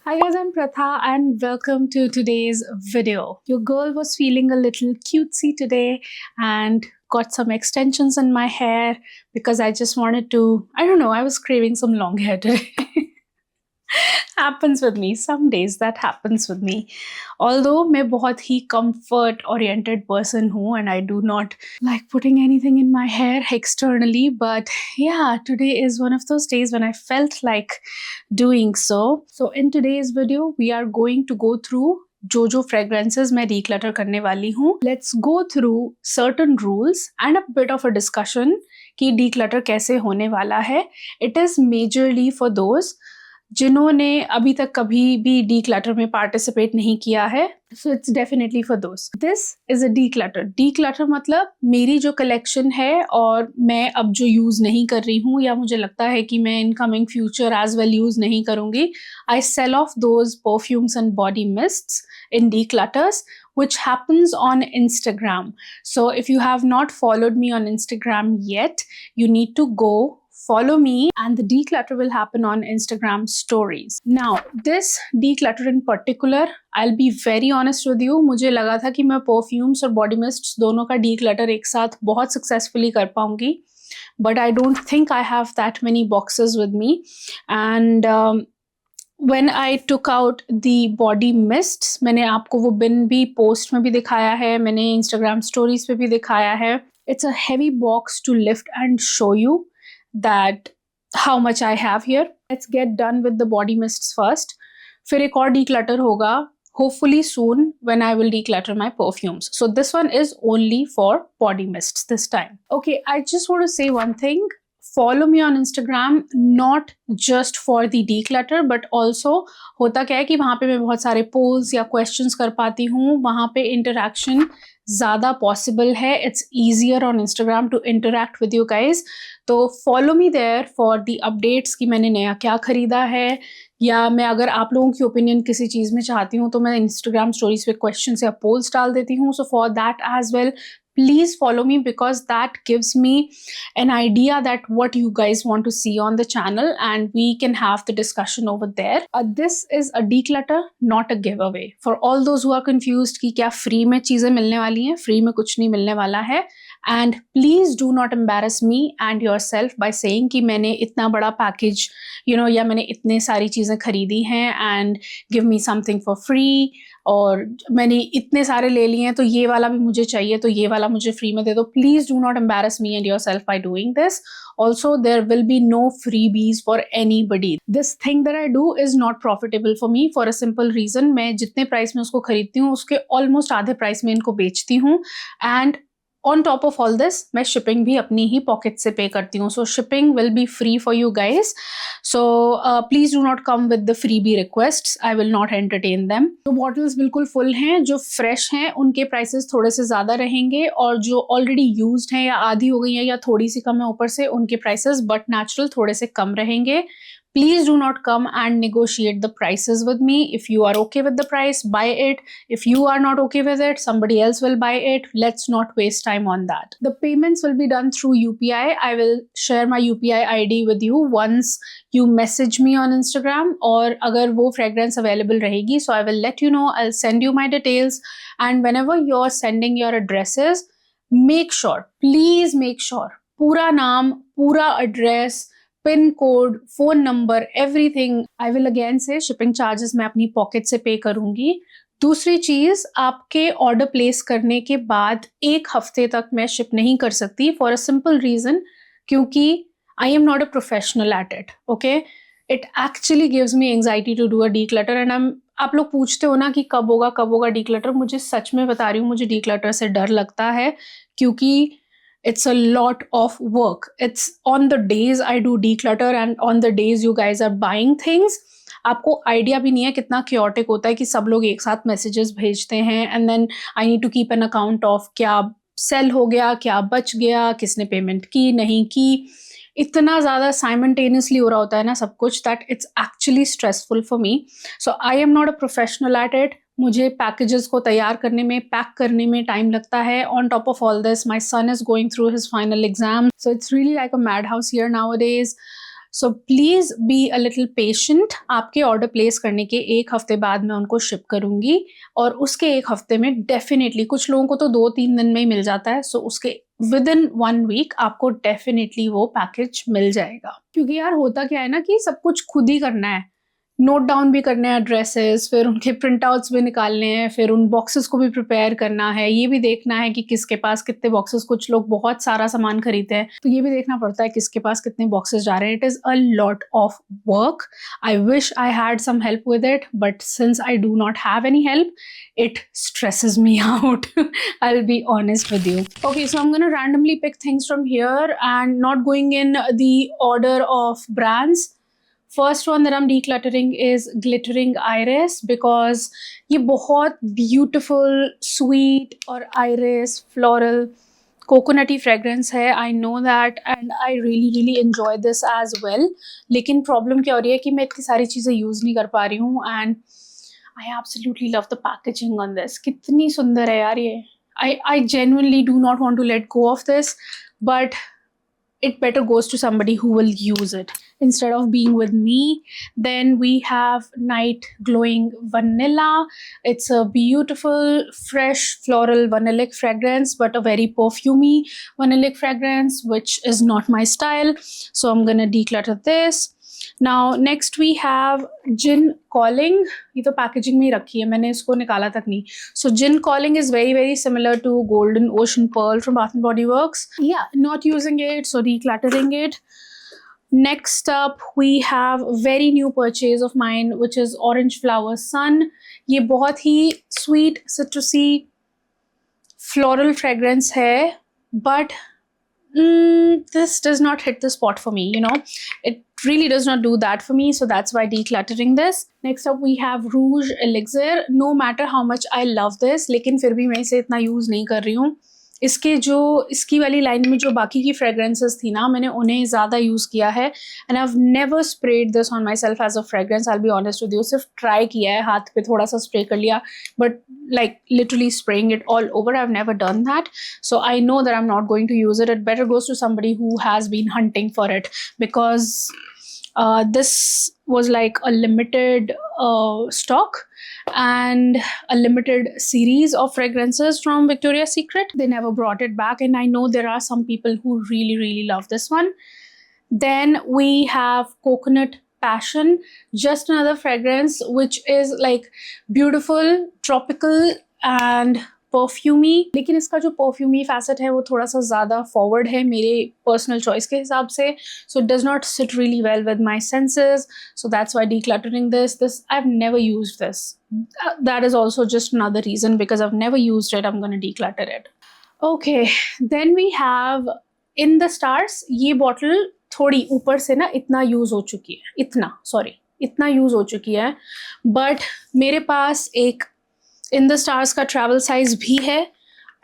Hi guys, I'm Pratha and welcome to today's video. Your girl was feeling a little cutesy today and got some extensions in my hair because I just wanted to, I was craving some long hair today. Happens with me. Some days that happens with me. Although मैं बहुत ही comfort oriented person हूँ and I do not like putting anything in my hair externally, but yeah, today is one of those days when I felt like doing so. So in today's video, we are going to go through जो fragrances मैं declutter करने वाली हूँ. Let's go through certain rules and a bit of a discussion कि declutter कैसे होने वाला है. It is majorly for those जिन्होंने अभी तक कभी भी declutter में participate नहीं किया है. So it's definitely for those. This is a declutter. Declutter मतलब मेरी जो collection है और मैं अब जो use नहीं कर रही हूँ या मुझे लगता है कि मैं in coming future as well use नहीं करूँगी. I sell off those perfumes and body mists in declutters, which happens on Instagram. So if you have not followed me on Instagram yet, you need to go follow me and the declutter will happen on Instagram stories. Now, this declutter in particular, I'll be very honest with you, मुझे लगा था कि मैं perfumes और body mists दोनों का declutter एक साथ बहुत successfully कर पाऊंगी. But I don't think I have that many boxes with me. And when I took out the body mists, मैंने आपको वो bin भी post में भी दिखाया है, मैंने Instagram stories पे भी दिखाया है. It's a heavy box to lift and show you that how much I have here. Let's get done with the body mists first. फिर एक और declutter होगा, hopefully soon, when I will declutter my perfumes. So this one is only for body mists this time. Okay, I just want to say one thing. Follow me on Instagram, not just for the declutter, but also होता क्या है कि वहाँ पे मैं बहुत सारे polls या questions कर पाती हूँ, वहाँ पे interaction ज़्यादा possible है. It's easier on Instagram to interact with you guys. तो follow me there for the updates कि मैंने नया क्या खरीदा है, या मैं अगर आप लोगों की opinion किसी चीज़ में चाहती हूँ तो मैं Instagram stories पे questions या polls डाल देती हूँ. So for that as well, please follow me because that gives me an idea that what you guys want to see on the channel and we can have the discussion over there. This is a declutter, not a giveaway. For all those who are confused कि क्या free में चीज़ें मिलने वाली हैं, free में कुछ नहीं मिलने वाला है. And please do not embarrass me and yourself by saying कि मैंने इतना बड़ा package, या मैंने इतने सारी चीज़ें खरीदी हैं and give me something for free, और मैंने इतने सारे ले लिए हैं तो ये वाला भी मुझे चाहिए तो ये वाला मुझे फ्री में दे दो. Please do not embarrass me and yourself by doing this. Also, there will be no freebies for anybody. This thing that I do is not profitable for me for a simple reason. मैं जितने price में उसको खरीदती हूँ उसके almost आधे price में इनको बेचती हूँ. And on top of all this, मैं shipping भी अपनी ही pocket से pay करती हूँ. So shipping will be free for you guys. So please do not come with the freebie requests. I will not entertain them. तो bottles बिल्कुल full हैं, जो fresh हैं उनके prices थोड़े से ज़्यादा रहेंगे, और जो already used हैं या आधी हो गई हैं या थोड़ी सी कम है ऊपर से, उनके prices but natural थोड़े से कम रहेंगे. Please do not come and negotiate the prices with me. If you are okay with the price, buy it. If you are not okay with it, somebody else will buy it. Let's not waste time on that. The payments will be done through UPI. I will share my UPI ID with you once you message me on Instagram, और अगर वो fragrance available रहेगी, so I will let you know. I'll send you my details, and whenever you're sending your addresses, make sure, please make sure, पूरा नाम, पूरा address, pin code, phone number, everything. I will again से shipping charges मैं अपनी pocket से पे करूंगी. दूसरी चीज, आपके ऑर्डर प्लेस करने के बाद एक हफ्ते तक मैं शिप नहीं कर सकती फॉर अ सिंपल रीजन, क्योंकि I am not a professional at it. Okay, it actually gives me anxiety to do a declutter. And आप लोग पूछते हो ना कि कब होगा डीक्लटर. मुझे सच में बता रही हूँ, मुझे डीक्लटर से डर लगता है, क्योंकि it's a lot of work. It's on the days I do declutter and on the days you guys are buying things. आपको आइडिया भी नहीं है कितना chaotic होता है कि सब लोग एक साथ मैसेजेस भेजते हैं, and then I need to keep an account of क्या सेल हो गया, क्या बच गया, किसने पेमेंट की नहीं की. इतना ज़्यादा साइमल्टेनियसली हो रहा होता है ना सब कुछ, that it's actually stressful for me. So I am not a professional at it. मुझे पैकेजेस को तैयार करने में, पैक करने में टाइम लगता है. On top of all this, my son is going through his final exam, so it's really like a mad house here nowadays. So please be a little patient. आपके order place करने के 1 हफ्ते बाद मैं उनको ship करूँगी और उसके 1 हफ्ते में डेफ़िनेटली, कुछ लोगों को तो 2-3 दिन में ही मिल जाता है, सो उसके विदिन 1 वीक आपको डेफ़िनेटली वो पैकेज मिल जाएगा। क्योंकि यार होता क्या है ना कि सब कुछ खुद ही करना है। नोट डाउन भी करने हैं एड्रेसेस, फिर उनके प्रिंट आउट्स भी निकालने हैं, फिर उन बॉक्सेस को भी प्रिपेयर करना है, ये भी देखना है कि किसके पास कितने बॉक्सेस, कुछ लोग बहुत सारा सामान खरीदते हैं, तो ये भी देखना पड़ता है किसके पास कितने बॉक्सेस जा रहे हैं। It is a lot of work. I wish I had some help with it, but since I do not have any help, it stresses me out. I'll be honest with you. Okay, so I'm gonna randomly pick things from here and not going in the order of brands. First one that I'm decluttering is Glittering Iris because ये बहुत beautiful, sweet और iris floral coconutty fragrance है. I know that and I really enjoy this as well. लेकिन problem क्या हो रही है कि मैं इतनी सारी चीज़ें use नहीं कर पा रही हूँ and I absolutely love the packaging on this. कितनी सुंदर है यार ये. I genuinely do not want to let go of this, but it better goes to somebody who will use it instead of being with me. Then we have Night Glowing Vanilla. It's a beautiful, fresh, floral vanillic fragrance, but a very perfumey vanillic fragrance, which is not my style. So I'm gonna declutter this. Now next we have Gin Calling. ये तो packaging में ही रखी है, मैंने इसको निकाला तक नहीं. So Gin Calling is very similar to Golden Ocean Pearl from Bath and Body Works. Yeah, not using it, so decluttering it. Next up we have very new purchase of mine, which is Orange Flower Sun. ये बहुत ही sweet, citrusy, floral fragrance है, but this does not hit the spot for me, you know. It really does not do that for me, so that's why decluttering this. Next up we have Rouge Elixir. No matter how much I love this, लेकिन फिर भी मैं इसे इतना use नहीं कर रही हूँ. इसकी वाली लाइन में जो बाकी की फ्रेगरेंसेस थी ना, मैंने उन्हें ज़्यादा यूज़ किया है and I have never spread this on myself as a fragrance. I be honest with you, सिर्फ ट्राई किया है, हाथ पे थोड़ा सा स्प्रे कर लिया, but like literally spraying it all over, I've never done that. So I know that I'm not going to use it. It better goes to somebody who has been hunting for it, because this was like a limited stock and a limited series of fragrances from Victoria's Secret. They never brought it back, and I know there are some people who really love this one. Then we have Coconut Passion, just another fragrance which is like beautiful, tropical and perfumey. लेकिन इसका जो perfumey facet है वो थोड़ा सा ज़्यादा forward है मेरे personal choice के हिसाब से, so it does not sit really well with my senses. So that's why decluttering this. I've never used this. That is also just another reason, because I've never used it. I'm going to declutter it. Okay, then we have In the Stars. ये bottle थोड़ी ऊपर से ना इतना use हो चुकी है, इतना यूज़ हो चुकी है, बट मेरे पास एक इन द स्टार्स का ट्रैवल साइज भी है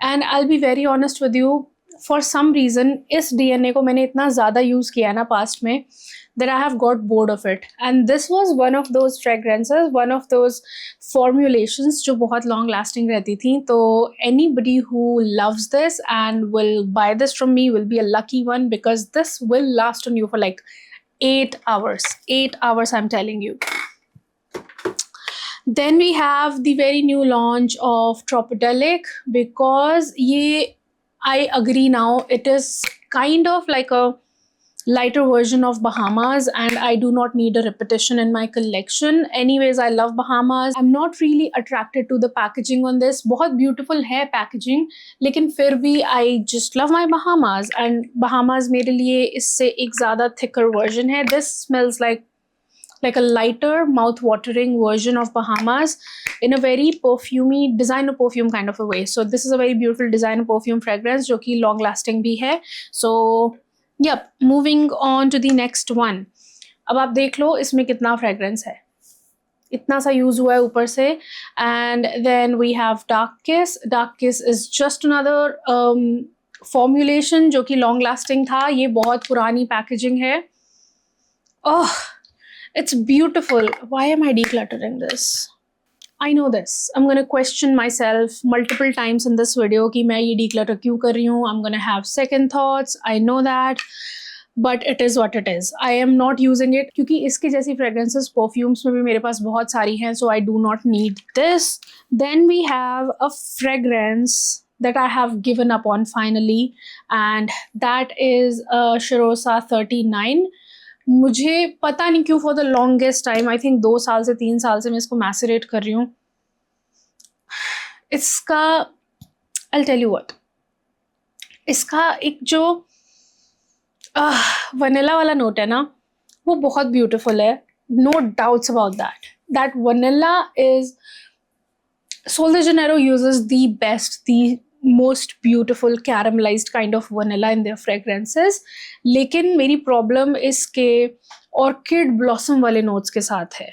and I will be very honest with you, for some reason इस DNA को मैंने इतना ज़्यादा यूज़ किया है ना पास्ट में, that I have got bored of it. And this was one of those fragrances, one of those formulations जो बहुत long lasting रहती थी. तो anybody who loves this and will buy this from me will be a lucky one, because this will last on you for like 8 hours. 8 hours, I'm telling you. Then we have the very new launch of Tropidelic, because ये, I agree now, it is kind of like a lighter version of Bahamas, and I do not need a repetition in my collection. Anyways, I love Bahamas. I'm not really attracted to the packaging on this. बहुत beautiful है packaging, लेकिन फिर भी I just love my Bahamas, and Bahamas मेरे लिए इससे एक ज़्यादा thicker version है. This smells like a lighter, mouth-watering version of Bahamas in a very perfumey, designer perfume kind of a way. So this is a very beautiful designer perfume fragrance जो कि long-lasting भी है. So yep, moving on to the next one. अब आप देख लो इसमें कितना fragrance है, इतना सा यूज़ हुआ है ऊपर से. And then we have Dark Kiss. Dark Kiss is just another formulation जो कि long-lasting था. ये बहुत पुरानी packaging है. Oh, it's beautiful. Why am I decluttering this? I know this. I'm going to question myself multiple times in this video कि मैं ये declutter क्यों कर रही हूँ. I'm going to have second thoughts. I know that. But it is what it is. I am not using it क्योंकि इसके जैसी फ्रेग्रेंसेज परफ्यूम्स में भी मेरे पास बहुत सारी हैं, so I do not need this. Then we have a fragrance that I have given up on finally, and that is Shirosa 39. मुझे पता नहीं क्यों for the longest time, I think 2 साल से 3 साल से मैं इसको मैसरेट कर रही हूँ. इसका I'll tell you what, इसका एक जो वनीला वाला नोट है ना, वो बहुत ब्यूटीफुल है. No doubts about that. That vanilla is Sol de Janeiro uses the best, the most beautiful caramelized kind of vanilla in their fragrances. लेकिन मेरी प्रॉब्लम इसके ऑर्किड ब्लॉसम वाले नोट्स के साथ है.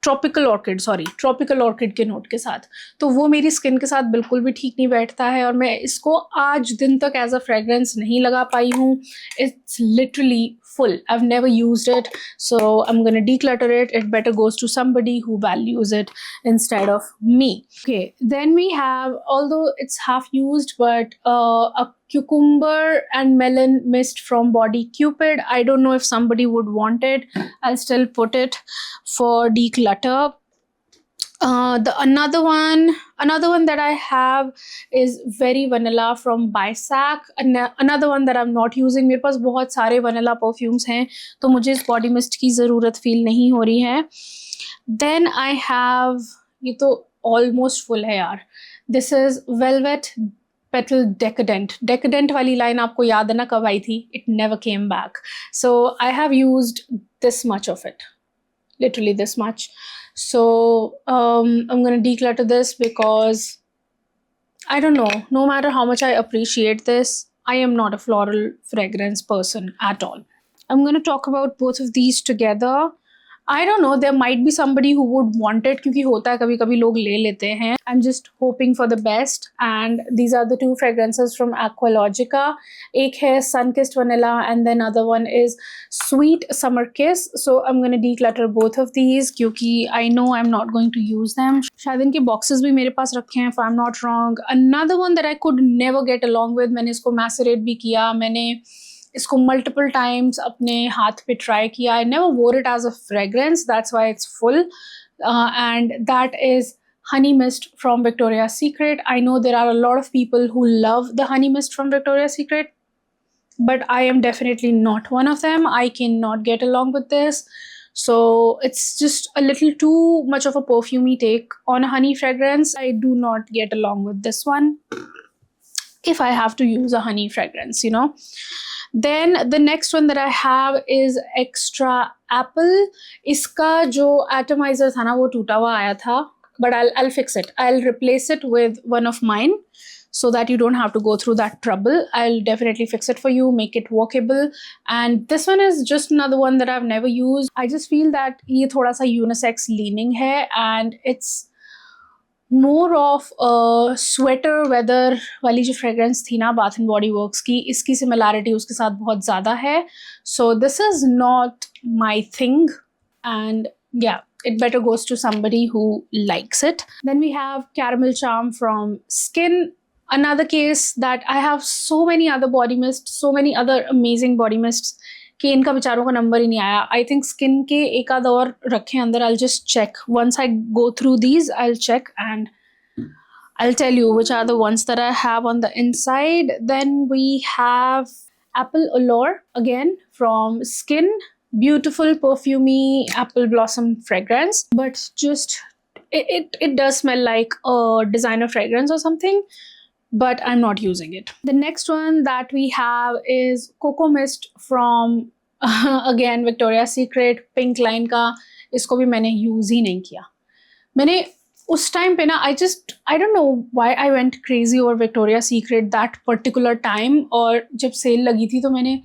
ट्रॉपिकल ऑर्किड के नोट के साथ. तो वो मेरी स्किन के साथ बिल्कुल भी ठीक नहीं बैठता है और मैं इसको आज दिन तक एज अ फ्रेग्रेंस नहीं लगा पाई हूँ. It's literally full. I've never used it, so I'm gonna declutter it. It better goes to somebody who values it instead of me. Okay, then we have, although it's half used, but a cucumber and melon mist from Body Cupid. I don't know if somebody would want it. I'll still put it for declutter. The another one that I have is very vanilla from Bisac. Another one that I'm not using. मेरे पास बहुत सारे vanilla perfumes हैं, तो मुझे इस body mist की ज़रूरत feel नहीं हो रही है. Then I have, ये तो almost full है यार. This is Velvet Petal Decadent वाली line आपको याद है ना कब आई थी? It never came back. So I have used this much of it. Literally this much. So I'm gonna declutter this because I don't know, no matter how much I appreciate this, I am not a floral fragrance person at all. I'm gonna talk about both of these together. I don't know, there might be somebody who would want it क्योंकि होता है कभी कभी लोग ले लेते हैं. I'm just hoping for the best, and these are the 2 fragrances from Aqualogica. एक है Sunkissed Vanilla and then other one is Sweet Summer Kiss. So I'm going to declutter both of these क्योंकि I know I'm not going to use them. शायद इनके boxes भी मेरे पास रखे हैं if I'm not wrong. Another one that I could never get along with, मैंने इसको macerate भी किया, मैंने इसको multiple times अपने हाथ पे try किया. I never wore it as a fragrance, that's why it's full. And that is Honey Mist from Victoria's Secret. I know there are a lot of people who love the Honey Mist from Victoria's Secret, but I am definitely not one of them. I cannot get along with this. So it's just a little too much of a perfumey take on a honey fragrance. I do not get along with this one if I have to use a honey fragrance, you know. Then the next one that I have is Extra Apple. इसका जो atomizer था ना वो टूटा हुआ आया था, but I'll fix it. I'll replace it with one of mine so that you don't have to go through that trouble. I'll definitely fix it for you, make it workable. And this one is just another one that I've never used. I just feel that ये थोड़ा सा unisex leaning है, and it's more of a sweater weather वाली जो fragrance थी ना Bath and Body Works की, इसकी similarity उसके साथ बहुत ज़्यादा है. So this is not my thing, and yeah, it better goes to somebody who likes it. Then we have Caramel Charm from Skin. Another case that I have so many other body mists, so many other amazing body mists कि इनका बेचारों का number ही नहीं आया. I think skin के एक आध और रखे अंदर. I'll just check once I go through these. I'll check and I'll tell you which are the ones that I have on the inside. Then we have Apple Allure again from Skin. Beautiful perfumey apple blossom fragrance, but just it does smell like a designer fragrance or something, but I'm not using it. The next one that we have is Cocoa Mist from again Victoria's Secret Pink line का. इसको भी मैंने use ही नहीं किया. मैंने उस time पे ना I don't know why I went crazy over Victoria's Secret that particular time, और जब सेल लगी थी तो मैंने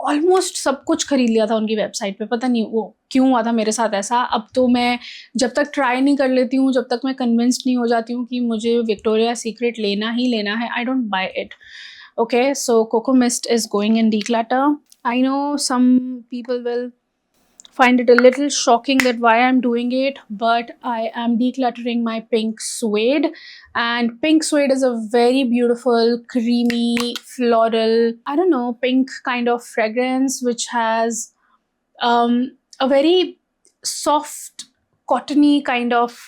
ऑलमोस्ट सब कुछ खरीद लिया था उनकी वेबसाइट पे. पता नहीं वो क्यों हुआ था मेरे साथ ऐसा. अब तो मैं जब तक ट्राई नहीं कर लेती हूँ, जब तक मैं कन्विंस्ड नहीं हो जाती हूँ कि मुझे विक्टोरिया सीक्रेट लेना ही लेना है, I don't buy it. Okay, so coco mist is going in declutter. I know some people will find it a little shocking that why I'm doing it, but I am decluttering my pink suede. And pink suede is a very beautiful, creamy, floral, I don't know, pink kind of fragrance, which has a very soft, cottony kind of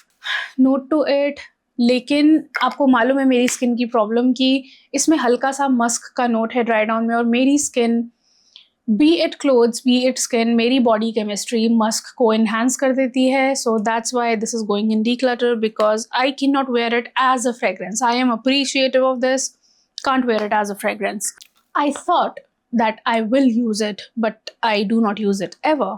note to it. लेकिन आपको मालूम है मेरी skin की problem कि इसमें हल्का सा मस्क का नोट है ड्राई डाउन में, और मेरी skin, B it clothes B it skin, मेरी बॉडी केमिस्ट्री मस्क को इन्हांस कर देती है. So that's why this is going in declutter, because I cannot wear it as a fragrance. I am appreciative of this, can't wear it as a fragrance. I thought that I will use it, but I do not use it ever,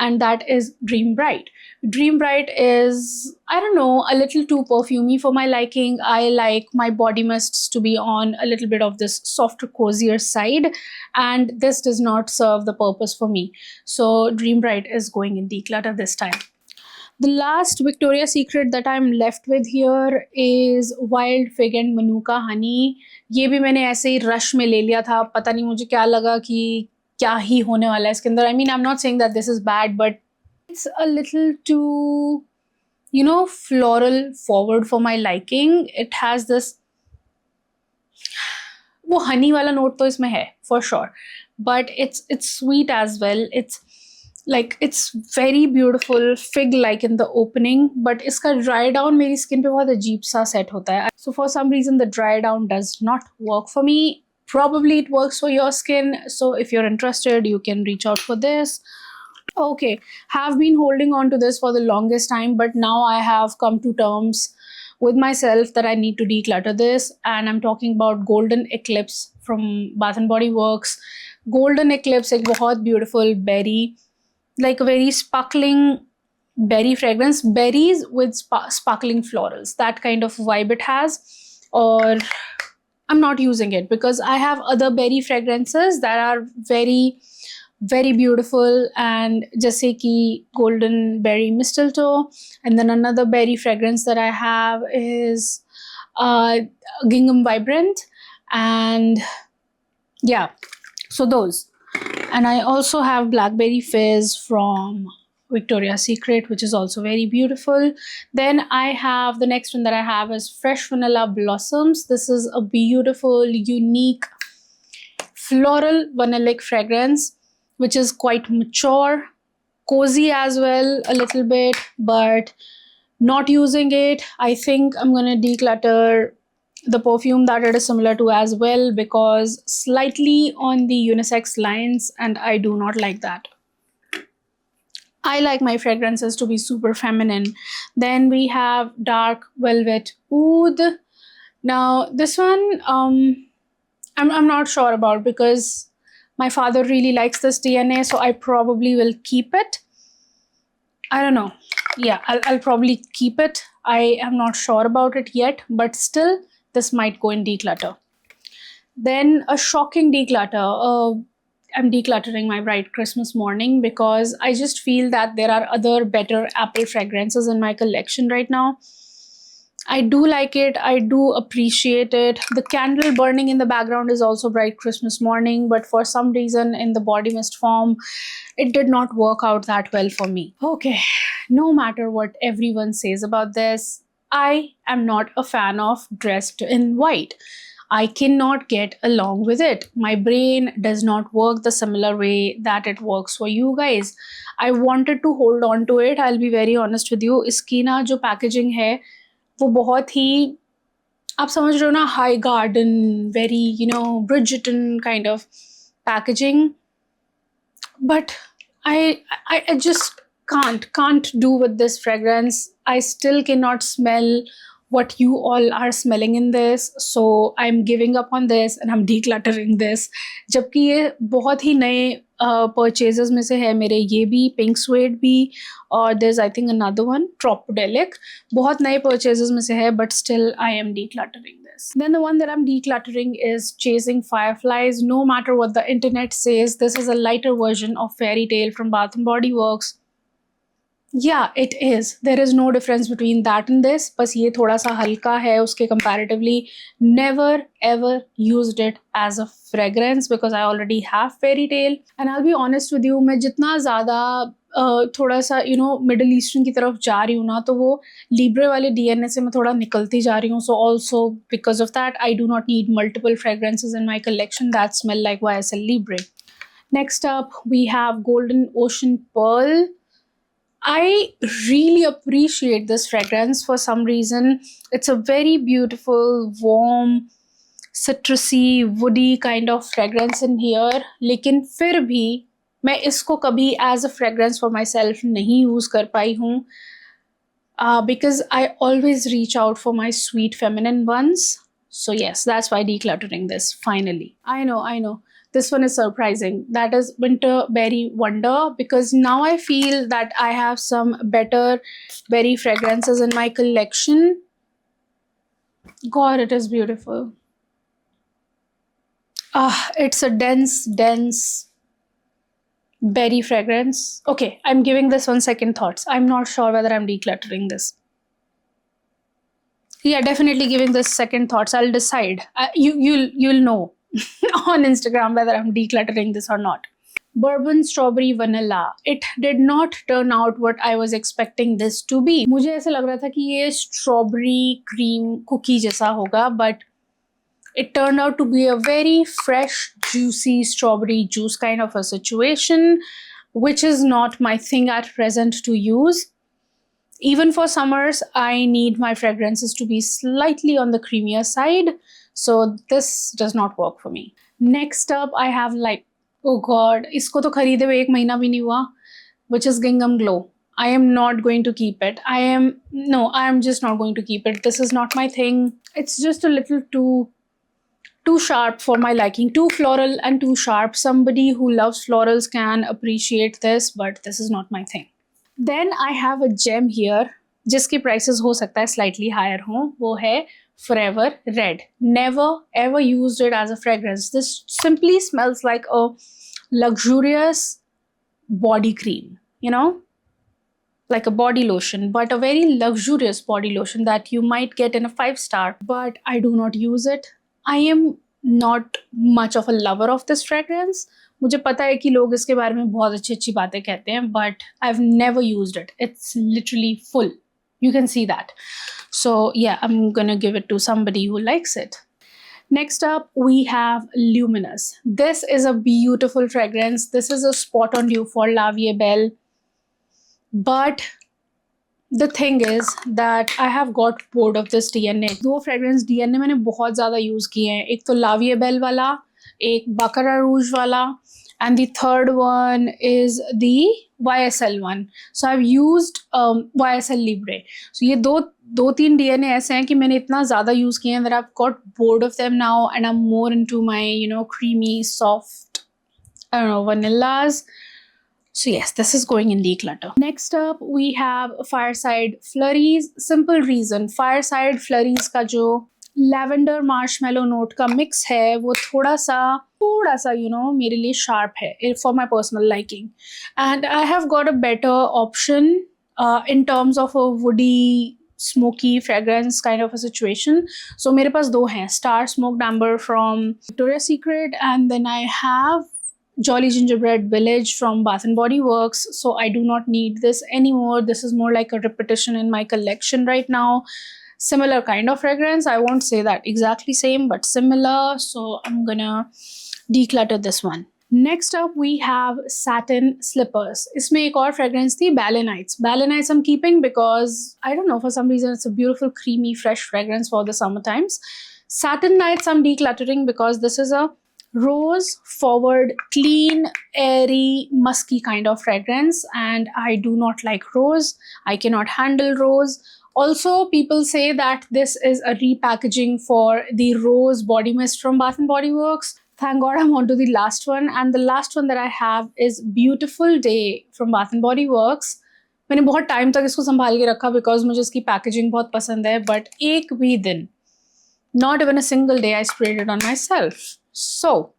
and that is Dream Bright. Dream Bright is, I don't know, a little too perfumey for my liking. I like my body mists to be on a little bit of this softer, cozier side, and this does not serve the purpose for me. So Dream Bright is going in declutter this time. The last Victoria's Secret that I'm left with here is Wild Fig and Manuka Honey. ये भी मैंने ऐसे ही rush में ले लिया था, पता नहीं मुझे क्या लगा कि क्या ही होने वाला है इसके अंदर. I mean, I'm not saying that this is bad, but it's a little too, you know, floral forward for my liking. It has this, वो हनी वाला नोट तो इसमें है for sure, but it's sweet as well. It's very beautiful, fig like in the opening, but इसका dry down मेरी skin पे बहुत अजीब सा set होता है. So for some reason the dry down does not work for me. Probably it works for your skin, so if you're interested you can reach out for this. Okay, have been holding on to this for the longest time, but now I have come to terms with myself that I need to declutter this, and I'm talking about Golden Eclipse from Bath and Body Works. Golden Eclipse एक बहुत beautiful berry, like a very sparkling berry fragrance, berries with sparkling florals, that kind of vibe it has. Or I'm not using it because I have other berry fragrances that are very, very beautiful, and jaise ki golden berry mistletoe. And then another berry fragrance that I have is gingham vibrant, and yeah, so those. And I also have Blackberry Fizz from Victoria's Secret, which is also very beautiful. Then I have, the next one that I have is Fresh Vanilla Blossoms. This is a beautiful, unique, floral vanillic fragrance, which is quite mature, cozy as well, a little bit, but not using it. I think I'm going to declutter the perfume that it is similar to as well, because slightly on the unisex lines, and I do not like that. I like my fragrances to be super feminine. Then we have Dark Velvet Oud. Now this one I'm not sure about, because my father really likes this DNA, so I probably will keep it. I don't know. Yeah, I'll probably keep it. I am not sure about it yet, but still this might go in declutter. Then a shocking declutter. I'm decluttering my Bright Christmas Morning because I just feel that there are other better apple fragrances in my collection right now. I do like it. I do appreciate it. The candle burning in the background is also Bright Christmas Morning, but for some reason in the body mist form, it did not work out that well for me. Okay, no matter what everyone says about this, I am not a fan of dressed in white. I cannot get along with it. My brain does not work the similar way that it works for you guys. I wanted to hold on to it. I'll be very honest with you. इसकी ना जो packaging है वो बहुत ही, आप समझ रहे हो ना, high garden, very, you know, Bridgerton kind of packaging. But I just can't do with this fragrance. I still cannot smell what you all are smelling in this, so I'm giving up on this and I'm decluttering this. जबकि ये बहुत ही नए purchases में से है मेरे, ये भी Pink Suede भी, और there's I think another one, Tropodelic, बहुत नए purchases में से है, but still I am decluttering this. Then the one that I'm decluttering is Chasing Fireflies. No matter what the internet says, this is a lighter version of Fairy Tale from Bath and Body Works. Yeah, it is. There is no difference between that and this. बस ये थोड़ा सा हल्का है उसके comparatively. Never ever used it as a fragrance because I already have Fairy Tale. And I'll be honest with you, मैं जितना ज़्यादा थोड़ा सा मिडल ईस्टर्न की तरफ जा रही हूँ ना, तो वो लिब्रे वाले DNA से मैं थोड़ा निकलती जा रही हूँ. So also because of that, I do not need multiple fragrances in my collection that smell like YSL Libre. Next up, we have Golden Ocean Pearl. I really appreciate this fragrance for some reason. It's a very beautiful, warm, citrusy, woody kind of fragrance in here. लेकिन फिर भी मैं इसको कभी as a fragrance for myself नहीं use कर पाई हूँ. Because I always reach out for my sweet feminine ones. So yes, that's why decluttering this finally. I know. This one is surprising. That is Winter Berry Wonder, because now I feel that I have some better berry fragrances in my collection. God, it is beautiful. It's a dense berry fragrance. Okay, I'm giving this one second thoughts. I'm not sure whether I'm decluttering this. Yeah, definitely giving this second thoughts. I'll decide. You'll know on Instagram whether I'm decluttering this or not. Bourbon Strawberry Vanilla. It did not turn out what I was expecting this to be. मुझे ऐसे लग रहा था कि ये strawberry cream cookie जैसा होगा, but it turned out to be a very fresh, juicy strawberry juice kind of a situation, which is not my thing at present to use. Even for summers, I need my fragrances to be slightly on the creamier side. So this does not work for me. Next up, I have like, oh God, isko to kharide hue ek mahina bhi nahi hua, which is Gingham Glow. I am not going to keep it. I am just not going to keep it. This is not my thing. It's just a little too sharp for my liking. Too floral and too sharp. Somebody who loves florals can appreciate this, but this is not my thing. Then I have a gem here, जिसकी prices हो सकता है slightly higher हो. वो है Forever Red. Never ever used it as a fragrance. This simply smells like a luxurious body cream, like a body lotion, but a very luxurious body lotion that you might get in a 5-star. But I do not use it. I am not much of a lover of this fragrance. मुझे पता है कि लोग इसके बारे में बहुत अच्छी बातें कहते हैं, but I've never used it. It's literally full. You can see that. So yeah, I'm gonna give it to somebody who likes it. Next up, we have Luminous. This is a beautiful fragrance. This is a spot on you for La Vie Belle. But the thing is that I have got bored of this DNA. दो fragrance DNA मैंने बहुत ज़्यादा use किए हैं. एक तो La Vie Belle वाला, एक Baccarat Rouge वाला, and the third one is the YSL one. So I've used YSL Libre. So ये दो तीन DNA ऐसे हैं कि मैंने इतना ज़्यादा use किए हैं that I've got bored of them now, and I'm more into my creamy, soft, vanillas. So yes, this is going in declutter. Next up, we have Fireside Flurries. Simple reason, Fireside Flurries का जो lavender marshmallow note का mix है, वो थोड़ा सा मेरे लिए sharp है for my personal liking. And I have got a better option in terms of a woody, smoky fragrance kind of a situation. So मेरे पास दो हैं, Star Smoked Amber from Victoria's Secret, and then I have Jolly Gingerbread Village from Bath and Body Works. So I do not need this anymore. This is more like a repetition in my collection right now. Similar kind of fragrance. I won't say that exactly same, but similar. So I'm gonna declutter this one. Next up, we have Satin Slippers. इसमें एक और fragrance थी, Ballet Nights. Ballet Nights I'm keeping because, I don't know, for some reason it's a beautiful, creamy, fresh fragrance for the summer times. Satin Nights I'm decluttering because this is a rose forward, clean, airy, musky kind of fragrance, and I do not like rose. I cannot handle rose. Also, people say that this is a repackaging for the rose body mist from Bath and Body Works. Thank God I'm on to the last one, and the last one that I have is Beautiful Day from Bath and Body Works. मैंने बहुत time तक इसको संभाल के रखा because मुझे इसकी packaging बहुत पसंद है, but एक भी दिन, not even a single day, I sprayed it on myself. So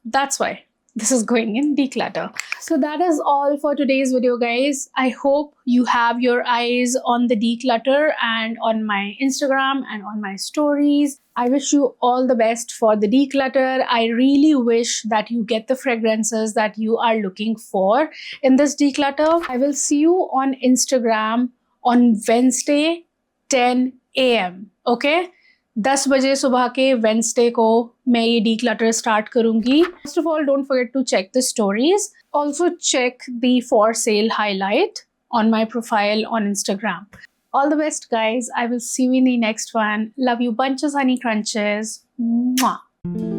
that's why this is going in declutter. So that is all for today's video, guys. I hope you have your eyes on the declutter and on my Instagram and on my stories. I wish you all the best for the declutter. I really wish that you get the fragrances that you are looking for in this declutter. I will see you on Instagram on Wednesday 10 a.m. Okay? 10 बजे सुबह के Wednesday को मैं ये declutter start करूंगी. First of all, don't forget to check the stories. Also check the for sale highlight on my profile on Instagram. All the best, guys. I will see you in the next one. Love you bunches, honey crunches. Mwah.